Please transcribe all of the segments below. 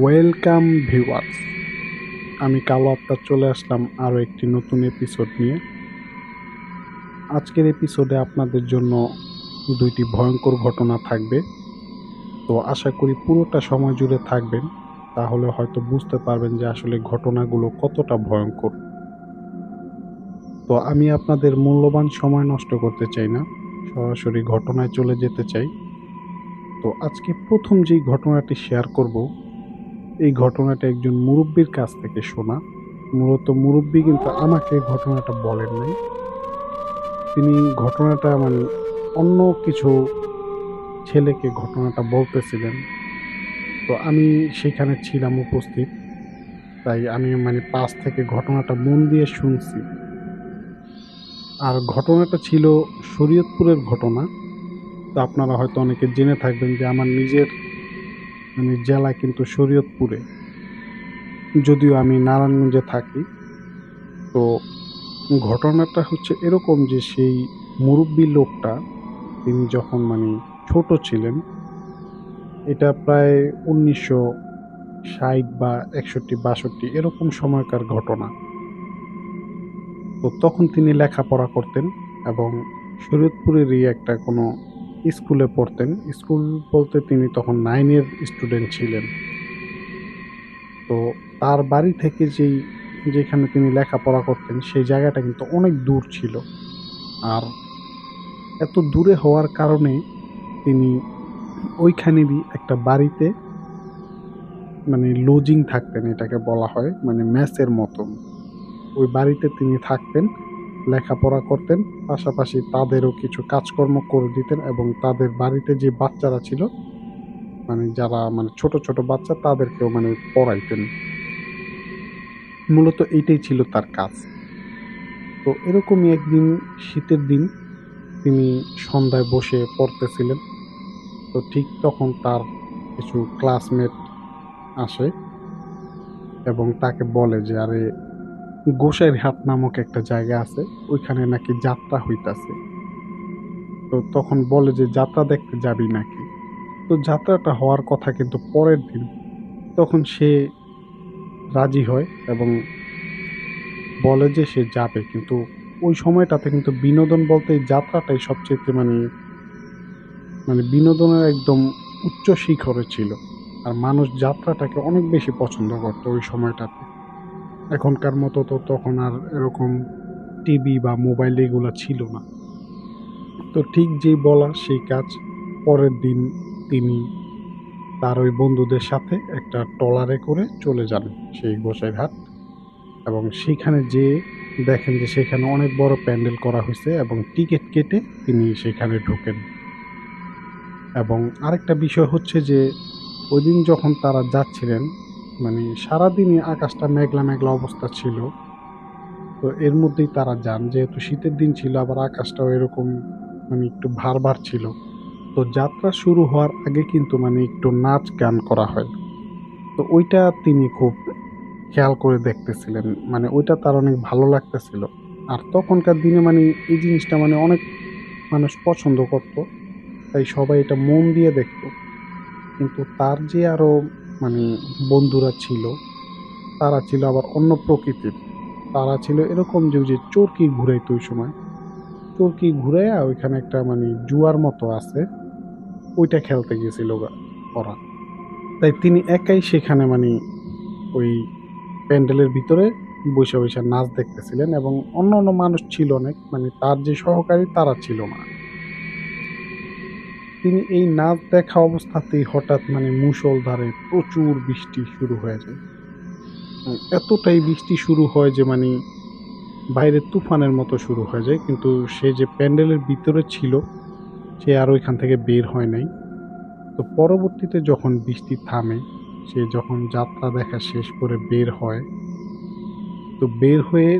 Welcome viewers, আমি কালো আত্মা চলে আসলাম আরও একটি নতুন এপিসোড নিয়ে। আজকের এপিসোডে আপনাদের জন্য দুইটি ভয়ঙ্কর ঘটনা থাকবে। তো আশা করি পুরোটা সময় জুড়ে থাকবেন, তাহলে হয়তো বুঝতে পারবেন যে আসলে ঘটনাগুলো কতটা ভয়ঙ্কর। তো আমি আপনাদের মূল্যবান সময় নষ্ট করতে চাই না, সরাসরি ঘটনায় চলে যেতে চাই। তো আজকে প্রথম যেই ঘটনাটি শেয়ার করব, এই ঘটনাটা একজন মুরব্বীর কাছ থেকে শোনা। মূলত মুরব্বী কিন্তু আমাকে ঘটনাটা বলেন নাই, তিনি ঘটনাটা অন্য কিছু ছেলেকে ঘটনাটা বলতেছিলেন। তো আমি সেখানে ছিলাম উপস্থিত, তাই আমি পাশ থেকে ঘটনাটা মন দিয়ে শুনছি। আর ঘটনাটা ছিল শরীয়তপুরের ঘটনা। তো আপনারা হয়তো অনেকে জেনে থাকবেন যে আমার নিজের জেলা কিন্তু শরীয়তপুরে, যদিও আমি নারায়ণগঞ্জে থাকি। তো ঘটনাটা হচ্ছে এরকম যে সেই মুরব্বী লোকটা, তিনি যখন ছোট ছিলেন, এটা প্রায় 1960 বা 61-62 এরকম সময়কার ঘটনা। তো তখন তিনি লেখাপড়া করতেন এবং শরীয়তপুরেরই একটা কোনো স্কুলে পড়তেন। স্কুল বলতে তিনি তখন 9 এর স্টুডেন্ট ছিলেন। তো তার বাড়ি থেকে যেখানে তিনি লেখাপড়া করতেন সেই জায়গাটা কিন্তু অনেক দূর ছিল। আর এত দূরে হওয়ার কারণে তিনি ওইখানেরই একটা বাড়িতে লজিং থাকতেন, এটাকে বলা হয় মেসের মতন। ওই বাড়িতে তিনি থাকতেন, লেখাপড়া করতেন, পাশাপাশি তাদেরও কিছু কাজকর্ম করে দিতেন এবং তাদের বাড়িতে যে বাচ্চারা ছিল, যারা ছোট ছোট বাচ্চা, তাদেরকেও পড়াইতেন। মূলত এইটাই ছিল তার কাজ। তো এরকমই একদিন শীতের দিন তিনি সন্ধ্যায় বসে পড়তেছিলেন। তো ঠিক তখন তার কিছু ক্লাসমেট আসে এবং তাকে বলে যে, আরে, গোসাইরহাট নামক একটা জায়গা আছে, ওইখানে নাকি যাত্রা হইতাছে। তো তখন বলে যে, যাত্রা দেখতে যাবি নাকি? তো যাত্রাটা হওয়ার কথা কিন্তু পরের দিন। তখন সে রাজি হয় এবং বলে যে সে যাবে, কিন্তু ওই সময়টাতে কিন্তু বিনোদন বলতে এই যাত্রাটাই সবচেয়ে বিনোদনের একদম উচ্চ শিখরে ছিল। আর মানুষ যাত্রাটাকে অনেক বেশি পছন্দ করতো ওই সময়টাতে। এখনকার মতো তো তখন আর এরকম টিভি বা মোবাইল এগুলো ছিল না। তো ঠিক যেই বলা সেই কাজ। পরের দিন তিনি তার ওই বন্ধুদের সাথে একটা ট্রলারে করে চলে যান সেই গোসাইরহাট, এবং সেখানে যেয়ে দেখেন যে সেখানে অনেক বড় প্যান্ডেল করা হয়েছে এবং টিকিট কেটে তিনি সেখানে ঢোকেন। এবং আরেকটা বিষয় হচ্ছে যে ওইদিন যখন তারা যাচ্ছিলেন, সারাদিনই আকাশটা মেঘলা মেঘলা অবস্থা ছিল। তো এর মধ্যেই তারা যান, যেহেতু শীতের দিন ছিল, আবার আকাশটাও এরকম একটু ভার ভার ছিল। তো যাত্রা শুরু হওয়ার আগে কিন্তু একটু নাচ গান করা হয়। তো ওইটা তিনি খুব খেয়াল করে দেখতেছিলেন, ওইটা তার অনেক ভালো লাগতেছিল। আর তখনকার দিনে এই জিনিসটা অনেক মানুষ পছন্দ করত, তাই সবাই এটা মন দিয়ে দেখত। কিন্তু তার যে আরো মানে বন্ধুরা ছিল, তারা ছিল আবার অন্য প্রকৃতির। তারা ছিল এরকম যে ওই যে চরকি ঘুরাইতো ওই সময়, চরকি ঘুরাইয়া ওইখানে একটা জুয়ার মতো আছে, ওইটা খেলতে গেছিল ওরা। তাই তিনি একাই সেখানে ওই প্যান্ডেলের ভিতরে বসে বসে নাচ দেখতেছিলেন এবং অন্য অন্য মানুষ ছিল অনেক, তার যে সহকারী তারা ছিল না। তিনি এই নাচ দেখা অবস্থাতেই হঠাৎ মুষলধারে প্রচুর বৃষ্টি শুরু হয়ে যায়। এতটাই বৃষ্টি শুরু হয় যে বাইরে তুফানের মতো শুরু হয়ে যায়, কিন্তু সে যে প্যান্ডেলের ভিতরে ছিল সে আর ওইখান থেকে বের হয় নাই। তো পরবর্তীতে যখন বৃষ্টি থামে, সে যখন যাত্রা দেখা শেষ করে বের হয়, তো বের হয়ে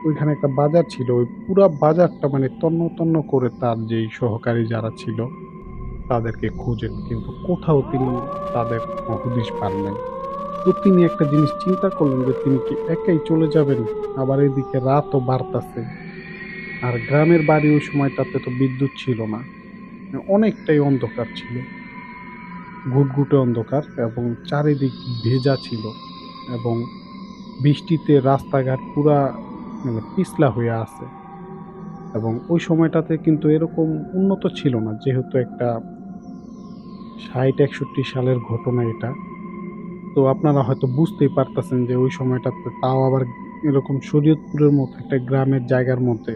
ওইখানে একটা বাজার ছিল, ওই পুরা বাজারটা তন্ন তন্ন করে তার যেই সহকারী যারা ছিল তাদেরকে খুঁজেন, কিন্তু কোথাও তিনি তাদের কোনো হদিশ পান নাই। তো তিনি একটা জিনিস চিন্তা করলেন যে তিনি কি একাই চলে যাবেন? আবার এদিকে রাতও বাড়তাছে। আর গ্রামের বাড়ি ওই সময়টাতে তো বিদ্যুৎ ছিল না। অনেকটাই অন্ধকার ছিল। ঘুটঘুটে অন্ধকার এবং চারিদিক ভেজা ছিল এবং বৃষ্টিতে রাস্তাঘাট পুরা পিছলা হইয়া আছে। এবং ওই সময়টাতে কিন্তু এরকম উন্নত ছিল না। যেহেতু একটা ৬০-৬১ সালের ঘটনা এটা। তো আপনারা হয়তো বুঝতেই পারতেছেন যে ওই সময়টাতে তাও আবার এরকম শরীয়তপুরের মতো একটা গ্রামের জায়গার মধ্যে।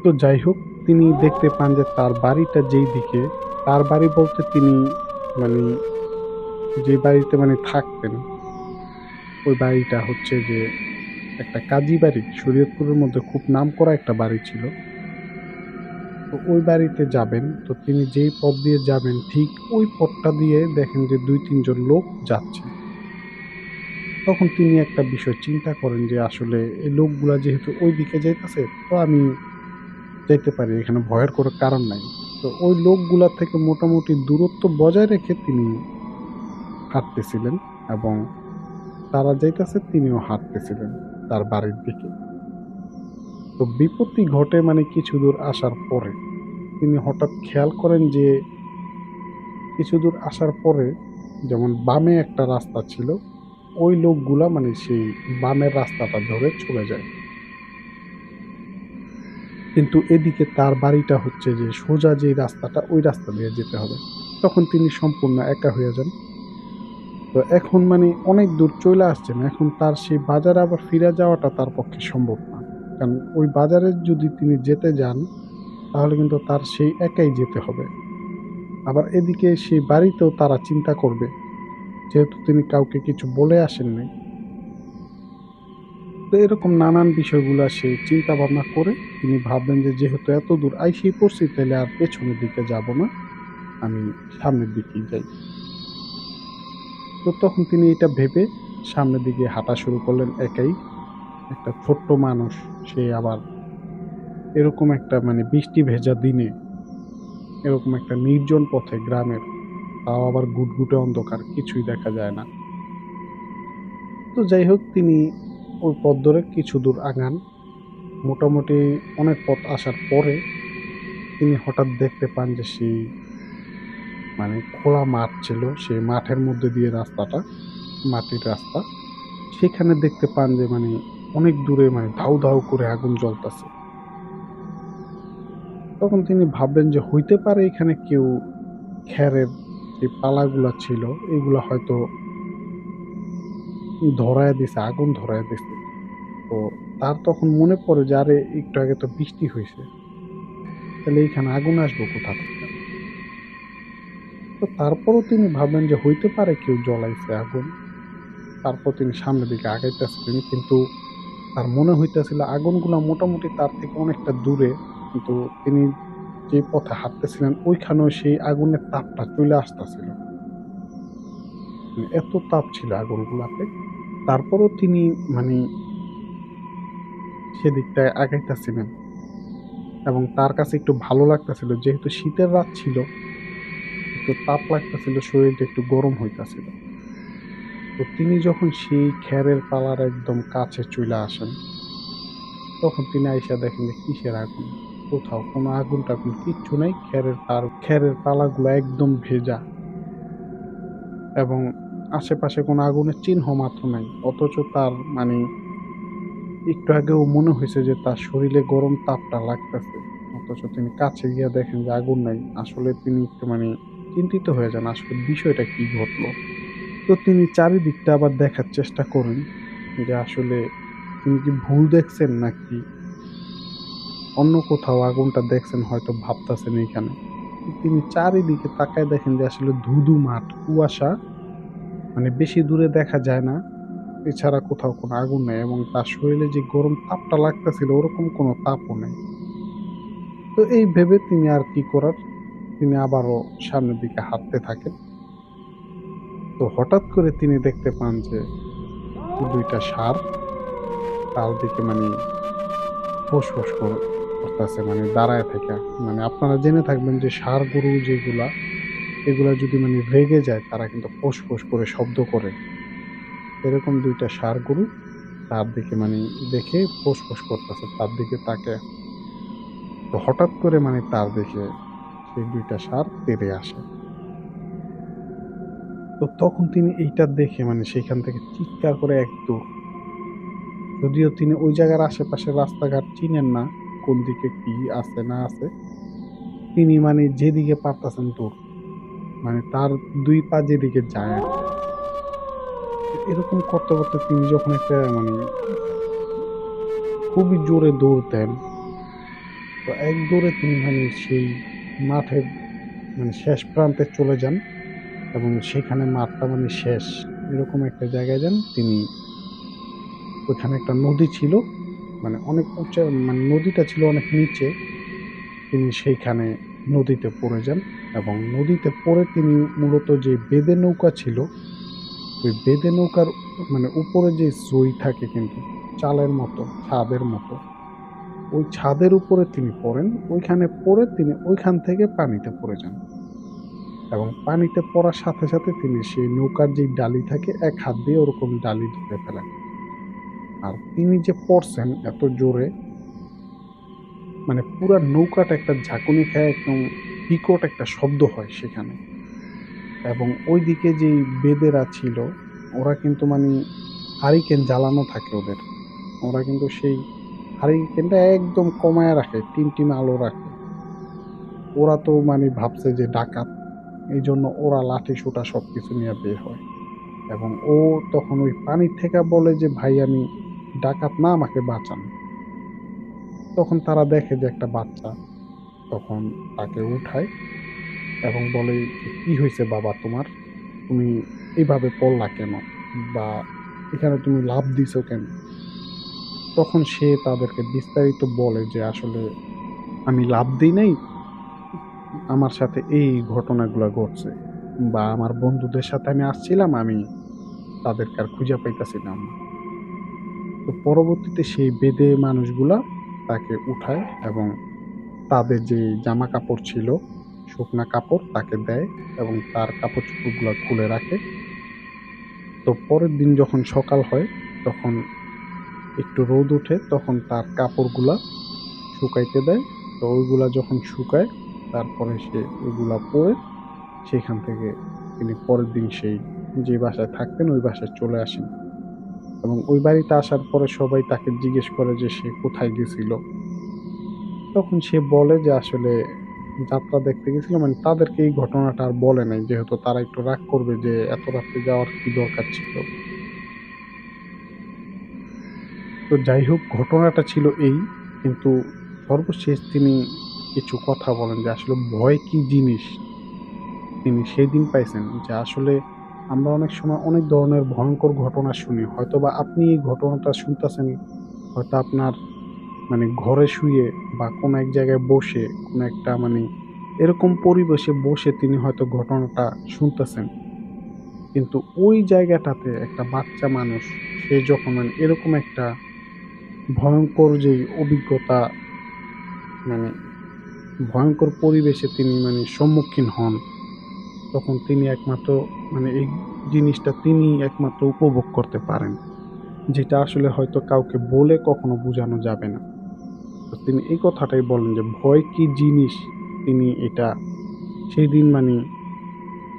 তো যাই হোক, তিনি দেখতে পান যে তার বাড়িটা যেই দিকে, তার বাড়ি বলতে তিনি মানে যে বাড়িতে থাকতেন, ওই বাড়িটা হচ্ছে যে একটা কাজী বাড়ি। শরীয়তপুরের মধ্যে খুব নামকরা একটা বাড়ি ছিল। তো ওই বাড়িতে যাবেন, তো তিনি যেই পথ দিয়ে যাবেন ঠিক ওই পথটা দিয়ে দেখেন যে ২-৩ জন লোক যাচ্ছে। তখন তিনি একটা বিষয় চিন্তা করেন যে আসলে এই লোকগুলা যেহেতু ওইদিকে যাইতেছে, তো আমি যাইতে পারি, এখানে ভয়ের কোনো কারণ নাই। তো ওই লোকগুলা থেকে মোটামুটি দূরত্ব বজায় রেখে তিনি হাঁটতেছিলেন এবং তারা যাইতেছে তিনিও হাঁটতেছিলেন তার বাড়ির দিকে। তো বিপত্তি ঘটে কিছু দূর আসার পরে তিনি হঠাৎ খেয়াল করেন যে কিছু দূর আসার পরে যেমন বামে একটা রাস্তা ছিল, ওই লোকগুলা সেই বামের রাস্তাটা ধরে চলে যায়। কিন্তু এদিকে তার বাড়িটা হচ্ছে যে সোজা যে রাস্তাটা, ওই রাস্তা দিয়ে যেতে হবে। তখন তিনি সম্পূর্ণ একা হয়ে যান। তো এখন অনেক দূর চইলা আসছেন। এখন তার সেই বাজারে আবার ফিরে যাওয়াটা তার পক্ষে সম্ভব না। কারণ ওই বাজারে যদি তিনি যেতে যান, তাহলে কিন্তু তার সেই একাই যেতে হবে। আবার এদিকে সেই বাড়িতেও তারা চিন্তা করবে, যেহেতু তিনি কাউকে কিছু বলে আসেন নাই। তো এরকম নানান বিষয়গুলা সে চিন্তা ভাবনা করে তিনি ভাবলেন যে যেহেতু এত দূর আইসেই পড়ছি, তাইলে আর পেছনের দিকে যাব না, আমি সামনের দিকেই যাই। তো তখন তিনি এটা ভেবে সামনের দিকে হাঁটা শুরু করলেন একাই। একটা ছোট্ট মানুষ, সে আবার এরকম একটা বৃষ্টি ভেজা দিনে এরকম একটা নির্জন পথে গ্রামের, তাও আবার ঘুটঘুটে অন্ধকার, কিছুই দেখা যায় না। তো যাই হোক, তিনি ওই পথ ধরে কিছু দূর আগান। মোটামুটি অনেক পথ আসার পরে তিনি হঠাৎ দেখতে পান যে সেই খোলা মাঠ ছিল, সেই মাঠের মধ্যে দিয়ে রাস্তাটা, মাটির রাস্তা। সেখানে দেখতে পান যে অনেক দূরে ধাউ ধাউ করে আগুন জ্বলতাছে। তখন তিনি ভাবলেন যে হইতে পারে এখানে কেউ খেরের যে পালাগুলা ছিল, এগুলা হয়তো ধরায় দিছে, আগুন ধরায় দিছে। তো তার তখন মনে পড়ে যে আরে একটু আগে তো বৃষ্টি হইছে, তাহলে এইখানে আগুন আসবো কোথা থেকে? তো তারপরও তিনি ভাবলেন যে হইতে পারে কেউ জ্বলাইছে আগুন। তারপর তিনি সামনের দিকে আগাইতেছিলেন, কিন্তু তার মনে হইতেছিল আগুনগুলা মোটামুটি তার থেকে অনেকটা দূরে। কিন্তু তিনি যে পথে হাঁটতেছিলেন ওইখানেও সেই আগুনের তাপটা চলে আসতেছিল। এত তাপ ছিল আগুনগুলাতে। তারপরও তিনি মানে সেদিকটায় আগাইতেছিলেন এবং তার কাছে একটু ভালো লাগতেছিল, যেহেতু শীতের রাত ছিল, একটু তাপ লাগতেছিল, শরীরটা একটু গরম হইতাছিল। তো তিনি যখন সেই খেরের পালার একদম কাছে চলে আসেন, তখন তিনি আইসা দেখেন যে কিসের আগুন, কোথাও কোনো আগুন টাগুন কিচ্ছু নাই। খেরের পালাগুলো একদম ভেজা এবং আশেপাশে কোনো আগুনের চিহ্ন মাত্র নাই। অথচ তার একটু আগেও মনে হয়েছে যে তার শরীরে গরম তাপটা লাগতেছে। অথচ তিনি কাছে গিয়ে দেখেন যে আগুন নাই। আসলে তিনি একটু চিন্তিত হয়ে যান, আসলে বিষয়টা কি ঘটলো। তো তিনি চারিদিকটা আবার দেখার চেষ্টা করেন যে আসলে তিনি কি ভুল দেখছেন নাকি অন্য কোথাও আগুনটা দেখছেন, হয়তো ভাবতাছেন এইখানে। তিনি চারিদিকে তাকায় দেখেন যে আসলে ধু-ধু মাঠ, কুয়াশা, বেশি দূরে দেখা যায় না। এছাড়া কোথাও কোনো আগুন নেই এবং তার শরীরে যে গরম তাপটা লাগতেছিল ওরকম কোনো তাপও নেই। তো এই ভেবে তিনি আর কি করার, তিনি আবারও সামনের দিকে হাঁটতে থাকেন। তো হঠাৎ করে তিনি দেখতে পান যে ২ টা ষাঁড় তার দিকে ফোঁস-ফোঁস করতাছে দাঁড়ায় থাইকা। আপনারা জেনে থাকবেন যে ষাঁড় গরু যেগুলা, এগুলা যদি মানে রেগে যায় তারা কিন্তু ফোঁস, ফোঁস করে শব্দ করে। এরকম ২ টা ষাঁড় গরু তার দিকে মানে দেখে ফোঁস, ফোঁস করতেছে। তার দিকে তাকায়া। তো হঠাৎ করে মানে তার দিকে সেই ২ টা ষাঁড় তেড়ে আসে। তো তখন তিনি এইটা দেখে মানে সেখান থেকে চিৎকার করে এক দৌড়। যদিও তিনি ওই জায়গার আশেপাশের রাস্তাঘাট চিনেন না, কোন দিকে কি আছে না আছে। তিনি মানে যেদিকে পারতাছেন দৌড়। মানে তার ২ পা যেদিকে যায় আরকি। তো এরকম করতে, করতে তিনি যখন একটা মানে খুবই জোরে দৌড় দেন, তো এক দৌড়ে তিনি মানে সেই মাঠের মানে শেষ প্রান্তে চলে যান এবং সেখানে মাঠটা মানে শেষ। এরকম একটা জায়গায় যান। তিনি ওইখানে একটা নদী ছিল। মানে অনেক উঁচা মানে নদীটা ছিল অনেক নিচে। তিনি সেইখানে নদীতে পড়ে যান এবং নদীতে পড়ে তিনি মূলত যে বেদে নৌকা ছিল, ওই বেদে নৌকার মানে উপরে যে সই থাকে কিন্তু চালের মতো, ছাদের মতো। ওই ছাদের উপরে তিনি পড়েন। ওইখানে পড়ে তিনি ওইখান থেকে পানিতে পড়ে যান এবং পানিতে পড়ার সাথে, সাথে তিনি সেই নৌকার যেই ডালি থাকে এক হাত দিয়ে ওরকম ডালি ধরে ফেলেন। আর তিনি যে পড়ছেন এত জোরে মানে পুরা নৌকাটা একটা ঝাঁকুনি খায় একদম বিকট একটা শব্দ হয় সেখানে। এবং ওইদিকে যেই বেদেরা ছিল ওরা কিন্তু মানে হারিকেন জ্বালানো থাকে ওদের। ওরা কিন্তু সেই হারিকেনটা একদম কমায়া রাখে, টিমটিম আলো রাখে। ওরা তো মানে ভাবছে যে ডাকাত। এইজন্য ওরা লাঠি-সোঁটা সবকিছু নিয়ে বের হয়। এবং ও তখন ওই পানির থেকে বলে যে, "ভাই আমি ডাকাত না, আমাকে বাঁচান।" তখন তারা দেখে যে একটা বাচ্চা, তখন তাকে উঠায় এবং বলে যে, "কি হইছে বাবা তোমার? তুমি এভাবে পড়লা কেন? বা এখানে তুমি লাফ দিছো কেন?" তখন সে তাদেরকে বিস্তারিত বলে যে, "আসলে আমি লাফ দেই নাই। আমার সাথে এই ঘটনাগুলা ঘটছে। বা আমার বন্ধুদের সাথে আমি আসছিলাম, আমি তাদেরকে আর খুঁজে পাইতাছিলাম না।" তো পরবর্তীতে সেই বেদে মানুষগুলা তাকে উঠায় এবং তাদের যে জামাকাপড় ছিল, শুকনা কাপড় তাকে দেয় এবং তার কাপড়-চোপড়গুলা খুলে রাখে। তো পরের দিন যখন সকাল হয়, তখন একটু রোদ উঠে, তখন তার কাপড়গুলা শুকাইতে দেয়। তো ওইগুলা যখন শুকায়, তারপরে সে ওইগুলা পরে সেখান থেকে তিনি পরের দিন সেই যে বাসায় থাকতেন, ওই বাসায় চলে আসেন। এবং ওই বাড়িতে আসার পরে সবাই তাকে জিজ্ঞেস করে যে সে কোথায় গেছিল? তখন সে বলে যে আসলে যাত্রা দেখতে গেছিল। মানে তাদেরকে এই ঘটনাটা আর বলে নাই। যেহেতু তারা একটু রাগ করবে যে এত রাত্রে যাওয়ার কি দরকার ছিল। তো যাই হোক ঘটনাটা ছিল এই। কিন্তু সর্বশেষ তিনি কিছু কথা বলেন যে আসলে ভয় কি জিনিস তিনি সেদিন পাইছেন যে আসলে আমরা অনেক সময় অনেক ধরনের ভয়ংকর ঘটনা শুনি। হয়তোবা আপনি এই ঘটনাটা শুনতেছেন হয়তো আপনার মানে ঘরে শুয়ে বা কোনো এক জায়গায় বসে কোনো একটা মানে এরকম পরিবেশে বসে তিনি হয়তো ঘটনাটা শুনতেছেন। কিন্তু ওই জায়গাটাতে একটা বাচ্চা মানুষ সে যখন মানে এরকম একটা ভয়ংকর যেই অভিজ্ঞতা মানে ভয়ংকর পরিবেশে তিনি মানে সম্মুখীন হন, তখন তিনি একমাত্র মানে এই জিনিসটা তিনিই একমাত্র উপভোগ করতে পারেন। যেটা আসলে হয়তো কাউকে বলে কখনো বুঝানো যাবে না। তো তিনি এই কথাটাই বলেন যে ভয় কি জিনিস তিনি এটা সেদিন মানে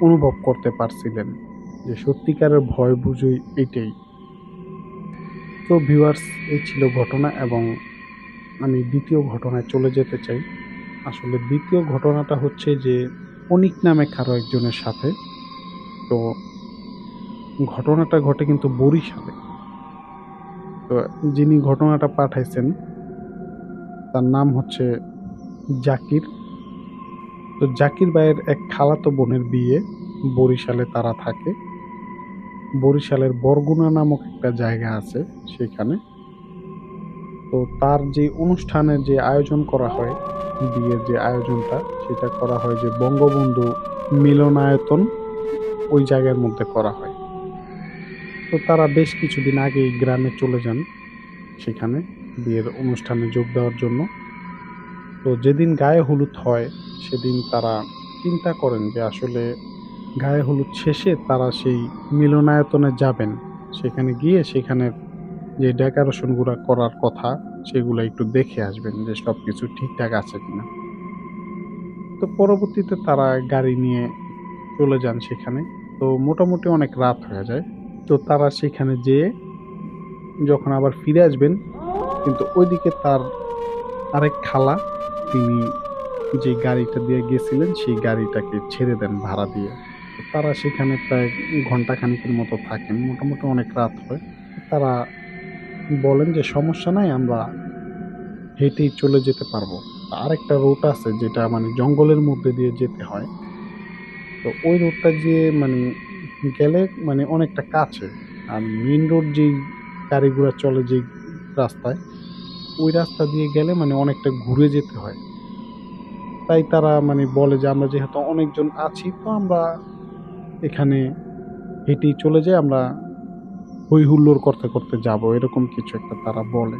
অনুভব করতে পারছিলেন। যে সত্যিকারের ভয় বুঝি এটাই। তো ভিউয়ার্স এই ছিল ঘটনা এবং আমি ২য় ঘটনায় চলে যেতে চাই। আসলে ২য় ঘটনাটা হচ্ছে যে অনিক নামে কারো একজনের সাথে। তো ঘটনাটা ঘটে কিন্তু বরিশালে। তো যিনি ঘটনাটা পাঠাইছেন তার নাম হচ্ছে জাকির। তো জাকির ভাইয়ের এক খালাতো বোনের বিয়ে বরিশালে তারা থাকে। বরিশালের বরগুনা নামক একটা জায়গা আছে সেখানে। তো তার যে অনুষ্ঠানের যে আয়োজন করা হয়, বিয়ের যে আয়োজনটা সেটা করা হয় যে বঙ্গবন্ধু মিলনায়তন ওই জায়গার মধ্যে করা হয়। তো তারা বেশ কিছুদিন আগেই গ্রামে চলে যান সেখানে বিয়ের অনুষ্ঠানে যোগ দেওয়ার জন্য। তো যেদিন গায়ে হলুদ হয় সেদিন তারা চিন্তা করেন যে আসলে গায়ে হলুদ শেষে তারা সেই মিলনায়তনে যাবেন। সেখানে গিয়ে সেখানের যে ডেকোরেশনগুলা করার কথা সেগুলা একটু দেখে আসবেন যে সবকিছু ঠিকঠাক আছে কিনা। তো পরবর্তীতে তারা গাড়ি নিয়ে চলে যান সেখানে। তো মোটামুটি অনেক রাত হয়ে যায়। তো তারা সেখানে যেয়ে যখন আবার ফিরে আসবেন কিন্তু ওইদিকে তার আরেক খালা তিনি যে গাড়িটা দিয়ে গেছিলেন সেই গাড়িটাকে ছেড়ে দেন ভাড়া দিয়ে। তো তারা সেখানে প্রায় ঘন্টা খানেকের মতো থাকেন। মোটামুটি অনেক রাত হয়। তারা বলেন যে, "সমস্যা নাই আমরা হেঁটেই চলে যেতে পারবো।" আরেকটা রুট আছে যেটা মানে জঙ্গলের মধ্যে দিয়ে যেতে হয়। তো ওই রুটটা দিয়ে মানে গেলে মানে অনেকটা কাছে। আর মেইন রোড যেই গাড়িগুলা চলে যেই রাস্তায়, ওই রাস্তা দিয়ে গেলে মানে অনেকটা ঘুরে যেতে হয়। তাই তারা মানে বলে যে, "আমরা যেহেতু অনেকজন আছি তো আমরা এখানে হেঁটেই চলে যাই। আমরা হৈ হুল্লোড় করতে, করতে যাবো।" এরকম কিছু একটা তারা বলে।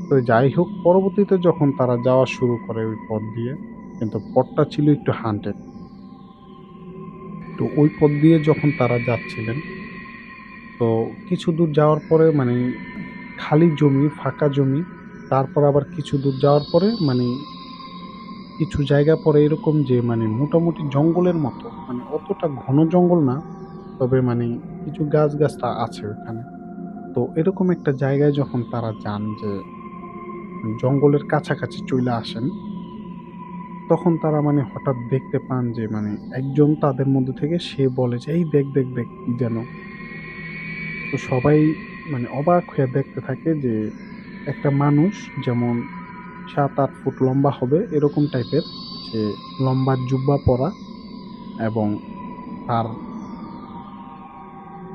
তো যাই হোক পরবর্তীতে যখন তারা যাওয়া শুরু করে ওই পথ দিয়ে, কিন্তু পথটা ছিল একটু হান্টেড। তো ওই পথ দিয়ে যখন তারা যাচ্ছিলেন, তো কিছু দূর যাওয়ার পরে মানে খালি জমি, ফাঁকা জমি। তারপর আবার কিছু দূর যাওয়ার পরে মানে কিছু জায়গা পরে এরকম যে মানে মোটামুটি জঙ্গলের মতো। মানে অতটা ঘন জঙ্গল না, তবে মানে কিছু গাছ-গাছড়া আছে ওখানে। তো এরকম একটা জায়গায় যখন তারা যান যে জঙ্গলের কাছাকাছি চইলা আসেন, তখন তারা মানে হঠাৎ দেখতে পান যে মানে একজন তাদের মধ্যে থেকে সে বলে যে, "এই দেখ, দেখ, দেখ কি যেন?" তো সবাই মানে অবাক হয়ে দেখতে থাকে যে একটা মানুষ যেমন ৭-৮ ফুট লম্বা হবে এরকম টাইপের সে লম্বা জুব্বা পরা এবং তার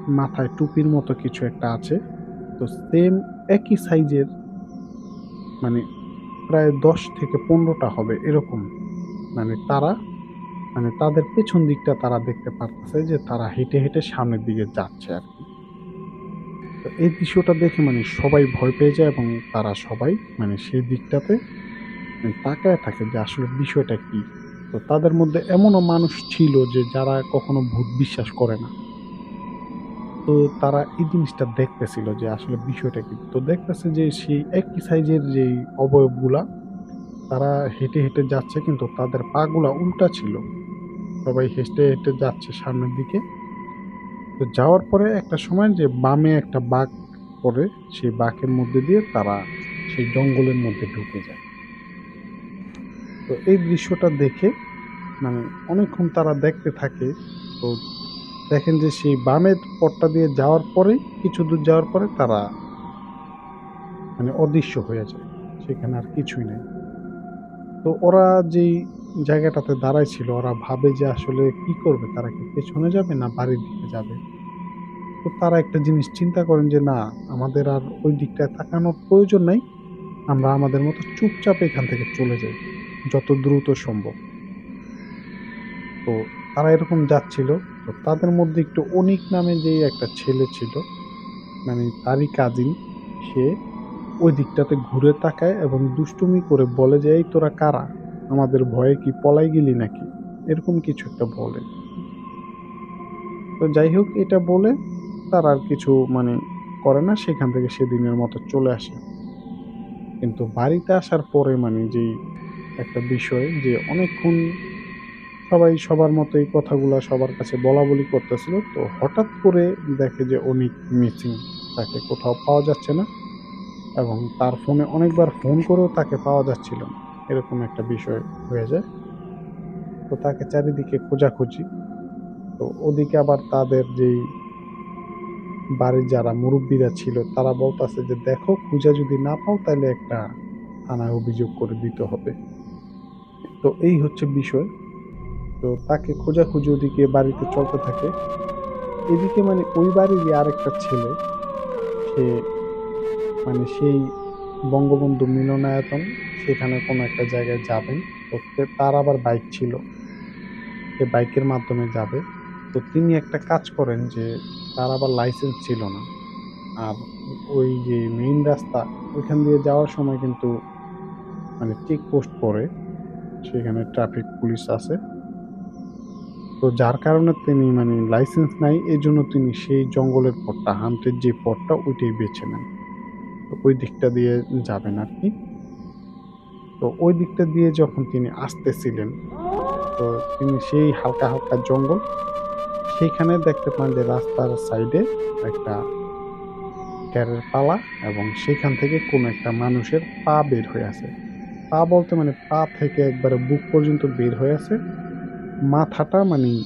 মাথায় টুপির মতো কিছু একটা আছে। তো সেম একই সাইজের মানে প্রায় ১০ থেকে ১৫ টা হবে এরকম। মানে তারা মানে তাদের পেছন দিকটা তারা দেখতে পারতেছে যে তারা হেঁটে, হেঁটে সামনের দিকে যাচ্ছে আরকি। তো এই দৃশ্যটা দেখে মানে সবাই ভয় পেয়ে যায় এবং তারা সবাই মানে সেই দিকটাতে তাকায়া থাকে যে আসলে বিষয়টা কি? তো তাদের মধ্যে এমনও মানুষ ছিল যে যারা কখনো ভূত বিশ্বাস করে না। তো তারা এই জিনিসটা দেখতেছিল যে আসলে বিষয়টা কি? তো দেখতেছে যে সেই একই সাইজের যেই অবয়বগুলা তারা হেঁটে, হেঁটে যাচ্ছে কিন্তু তাদের পাগুলা উল্টা ছিল। সবাই হেঁটে, হেঁটে যাচ্ছে সামনের দিকে। তো যাওয়ার পরে একটা সময় যে বামে একটা বাঁক পড়ে, সেই বাঁকের মধ্যে দিয়ে তারা সেই জঙ্গলের মধ্যে ঢুকে যায়। তো এই দৃশ্যটা দেখে মানে অনেকক্ষণ তারা দেখতে থাকে। তো দেখেন যে সেই বামের পথটা দিয়ে যাওয়ার পরেই কিছু দূর যাওয়ার পরে তারা মানে অদৃশ্য হয়ে যায়। সেখানে আর কিছুই নাই। তো ওরা যেই জায়গাটাতে দাঁড়ায় ছিল ওরা ভাবে যে আসলে কি করবে? তারা কি পেছনে যাবে না বাড়ির দিকে যাবে? তো তারা একটা জিনিস চিন্তা করেন যে না আমাদের আর ওই দিকটায় তাকানোর প্রয়োজন নাই। আমরা আমাদের মতো চুপচাপ এখান থেকে চলে যাই। যত দ্রুত সম্ভব। তো তারা এরকম যাচ্ছিল। তো তাদের মধ্যে একটু অনিক নামে যেই একটা ছেলে ছিল, মানে তারই কাজিন, সে ওই দিকটাতে ঘুরে তাকায় এবং দুষ্টুমি করে বলে যে, "এই তোরা কারা? আমাদের ভয়ে কি পলাই গেলি নাকি?" এরকম কিছু একটা বলে। তো যাই হোক এটা বলে তারা আর কিছু মানে করে না। সেখান থেকে সেদিনের মতো চলে আসে। কিন্তু বাড়িতে আসার পরে মানে যেই একটা বিষয় যে অনেকক্ষণ সবাই সবার মতো এই কথাগুলা সবার কাছে বলাবলি করতেছিল। তো হঠাৎ করে দেখে যে অনিক মিসিং। তাকে কোথাও পাওয়া যাচ্ছে না এবং তার ফোনে অনেকবার ফোন করেও তাকে পাওয়া যাচ্ছিল না। এরকম একটা বিষয় হয়ে যায়। তো তাকে চারিদিকে খোঁজাখুঁজি। তো ওদিকে আবার তাদের যেই বাড়ির যারা মুরুব্বিরা ছিল তারা বলতাছে যে, "দেখো খুঁজে যদি না পাও তাইলে একটা থানায় অভিযোগ করে দিতে হবে।" তো এই হচ্ছে বিষয়। তো তাকে খোঁজাখুঁজি ওদিকে বাড়িতে চলতে থাকে। এদিকে মানে ওই বাড়িরই আরেকটা ছেলে, সে মানে সেই বঙ্গবন্ধু মিলনায়তন সেখানে কোনো একটা জায়গায় যাবেন। তো তার আবার বাইক ছিল। সে বাইকের মাধ্যমে যাবে। তো তিনি একটা কাজ করেন যে তার আবার লাইসেন্স ছিল না। আর ওই যে মেইন রাস্তা ওইখান দিয়ে যাওয়ার সময় কিন্তু মানে চেকপোস্ট পড়ে। সেখানে ট্রাফিক পুলিশ আছে। তো যার কারণে তিনি মানে লাইসেন্স নাই, এজন্য তিনি সেই জঙ্গলের পথটা, হান্টের যে পথটা ওইটাই বেছে নেন। তো ওই দিকটা দিয়ে যাবেন আরকি। তো ওই দিকটা দিয়ে যখন তিনি আসতেছিলেন, তো তিনি সেই হালকা, হালকা জঙ্গল, সেইখানে দেখতে পান যে রাস্তার সাইডে একটা খড়ের পালা এবং সেখান থেকে কোনো একটা মানুষের পা বের হয়ে আছে। পা বলতে মানে পা থেকে একবারে বুক পর্যন্ত বের হয়ে আছে। মাথাটা মানি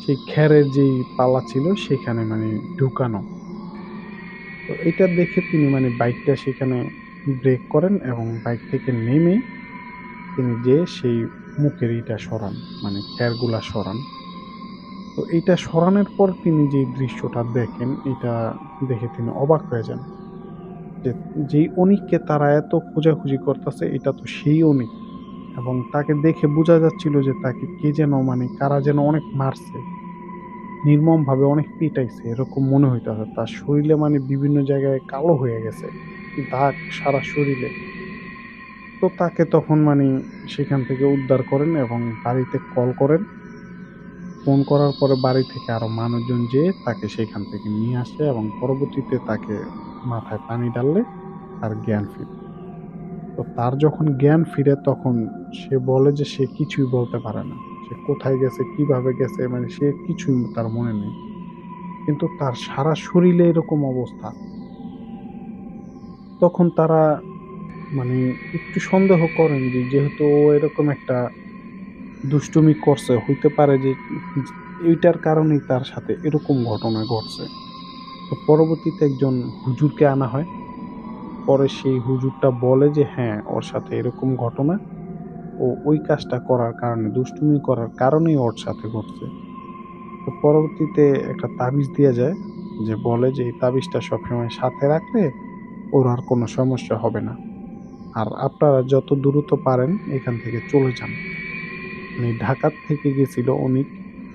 সেই খড়ের যেই পালা ছিল সেখানে মানে ঢুকানো। তো এটা দেখে তিনি মানে বাইকটা সেখানে ব্রেক করেন এবং বাইক থেকে নেমে তিনি যেয়ে সেই মুখের ইটা সরান, মানে খড়গুলা সরান। তো এইটা সরানোর পর তিনি যেই দৃশ্যটা দেখেন, এটা দেখে তিনি অবাক হয়ে যান। যে যেই অনিককে তারা এত খোঁজাখুঁজি করতেছে, এটা তো সেই অনিক। এবং তাকে দেখে বোঝা যাচ্ছিল যে তাকে কে যেন মানে কারা যেন অনেক মারছে, নির্মমভাবে অনেক পিটাইছে এরকম মনে হইতেছে। তার শরীরে মানে বিভিন্ন জায়গায় কালো হয়ে গেছে, দাগ সারা শরীরে। তো তাকে তখন মানে সেখান থেকে উদ্ধার করেন এবং বাড়িতে কল করেন। ফোন করার পরে বাড়ি থেকে আরো মানুষজন যেয়ে তাকে সেখান থেকে নিয়ে আসে এবং পরবর্তীতে তাকে মাথায় পানি ঢাললে তার জ্ঞান ফিরে। তো তার যখন জ্ঞান ফিরে তখন সে বলে যে সে কিছুই বলতে পারে না। সে কোথায় গেছে, কিভাবে গেছে মানে সে কিছুই তার মনে নেই। কিন্তু তার সারা শরীরে এরকম অবস্থা। তখন তারা মানে একটু সন্দেহ করেন যে যেহেতু ও এরকম একটা দুষ্টুমি করছে, হইতে পারে যে এইটার কারণেই তার সাথে এরকম ঘটনা ঘটছে। তো পরবর্তীতে একজন হুজুরকে আনা হয়। পরে সেই হুজুরটা বলে যে হ্যাঁ, ওর সাথে এরকম ঘটনা। ও ওই কাজটা করার কারণে, দুষ্টুমি করার কারণেই ওর সাথে ঘটছে। তো পরবর্তীতে একটা তাবিজ দেয়া যায়, যে বলে যে এই তাবিজটা সবসময় সাথে রাখলে ওর আর কোনো সমস্যা হবে না। আর আপনারা যত দ্রুত পারেন এখান থেকে চলে যান। মানে ঢাকা থেকে গেছিল অনিক।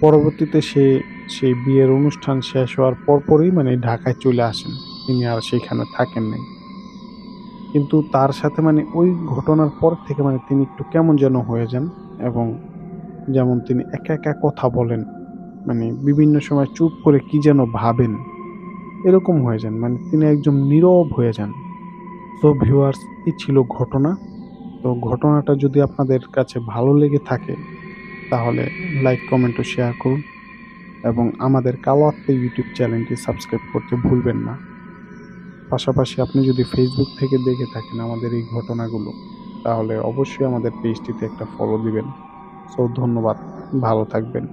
পরবর্তীতে সে সেই বিয়ের অনুষ্ঠান শেষ হওয়ার পরপরই মানে ঢাকায় চলে আসেন। তিনি আর সেখানে থাকেন নাই। কিন্তু তার সাথে মানে ওই ঘটনার পর থেকে মানে তিনি একটু কেমন যেন হয়ে যান এবং যেমন তিনি একা, একা কথা বলেন। মানে বিভিন্ন সময় চুপ করে কি যেন ভাবেন। এরকম হয়ে যান। মানে তিনি একদম নীরব হয়ে যান। তো ভিউয়ার্স, এই ছিল ঘটনা। তো ঘটনাটা যদি আপনাদের কাছে ভালো লেগে থাকে তাহলে লাইক, কমেন্ট ও শেয়ার করুন এবং আমাদের কালো আত্মা ইউটিউব চ্যানেলটি সাবস্ক্রাইব করতে ভুলবেন না। পাশাপাশি আপনি যদি ফেসবুক থেকে দেখে থাকেন আমাদের এই ঘটনাগুলো, তাহলে অবশ্যই আমাদের পেজটিতে একটা ফলো দিবেন। সো ধন্যবাদ। ভালো থাকবেন।